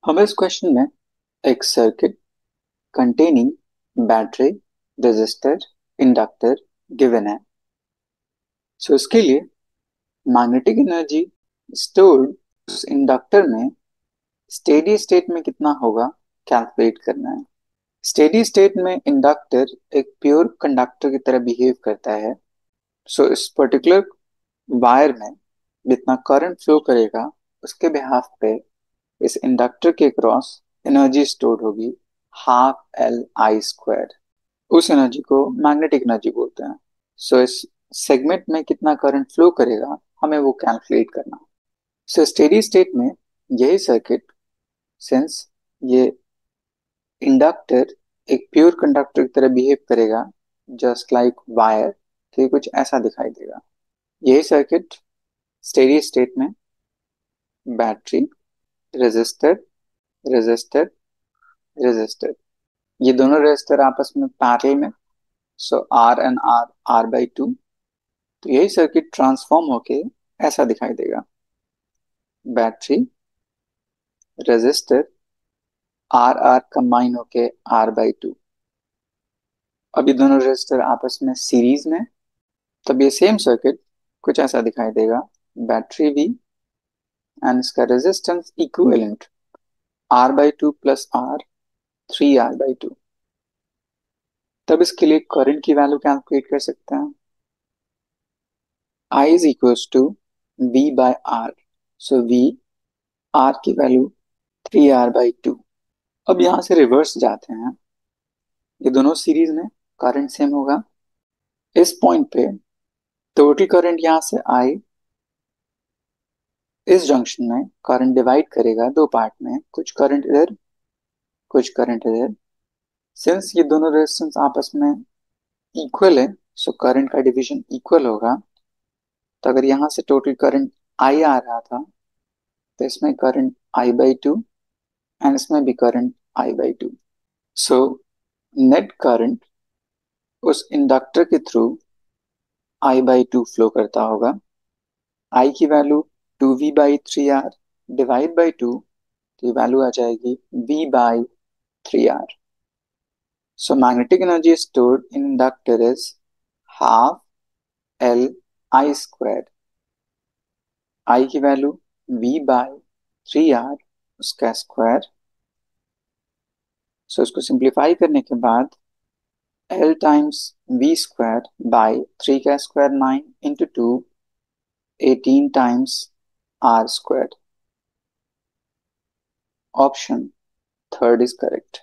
हमें इस क्वेश्चन में एक circuit containing battery, resistor, inductor given है। सो इसके लिए मैग्नेटिक एनर्जी स्टोर्ड उस इंडक्टर में स्टेडी स्टेट में कितना होगा कैलकुलेट करना है। स्टेडी स्टेट में इंडक्टर एक प्योर कंडक्टर की तरह बिहेव करता है। सो इस पर्टिकुलर वायर में जितना करंट फ्लो करेगा उसके बिहाफ पे इस इंडक्टर के क्रॉस एनर्जी स्टोर होगी, हाफ एल आई स्क्वायर। उस एनर्जी को मैग्नेटिक एनर्जी बोलते हैं। सो इस सेगमेंट में कितना करंट फ्लो करेगा हमें वो कैलकुलेट करना। सो स्टेडी स्टेट में यही सर्किट, सिंस ये इंडक्टर एक प्योर कंडक्टर की तरह बिहेव करेगा जस्ट लाइक वायर, तो ये कुछ ऐसा दिखाई देगा। यही सर्किट स्टेडी स्टेट में बैटरी, रेजिस्टर, रेजिस्टर, रेजिस्टर, ये दोनों रेजिस्टर आपस में पैरेलल में, so R and R, R by two, तो यही सर्किट ट्रांसफॉर्म होके ऐसा दिखाई देगा। Battery, resistor, R R combine होके आर बाई टू। अब ये दोनों रेजिस्टर आपस में सीरीज में, तब ये सेम सर्किट कुछ ऐसा दिखाई देगा। बैटरी भी एंड इसका resistance equivalent R by two plus R, 3R/2। तब इसके लिए करंट की वैल्यू कैलकुलेट कर सकते हैं। I is equals to V by R। सो V, R की वैल्यू 3R/2। अब यहां से रिवर्स जाते हैं, ये दोनों सीरीज में, करंट सेम होगा। इस पॉइंट पे टोटल करंट यहां से I इस जंक्शन में करंट डिवाइड करेगा दो पार्ट में, कुछ करंट इधर, कुछ करंट इधर। सिंस ये दोनों रेजिस्टेंस आपस में इक्वल है, सो करंट का डिवीजन इक्वल होगा। तो अगर यहां से टोटल करंट I आ रहा था, तो इसमें करंट I/2 एंड इसमें भी current I/2। So net current उस इंडक्टर के थ्रू I/2 फ्लो करता होगा। I की वैल्यू 2V/3R डिवाइड बाई 2, तो वैल्यू आ जाएगी V/3R। So magnetic energy stored in inductor is half L I square. I की वैल्यू V/3R, उसका स्क्वायर। सो इसको सिंप्लीफाई करने के बाद L times V square by 3 का square 9 into 2, 18 times R square. Option third is correct.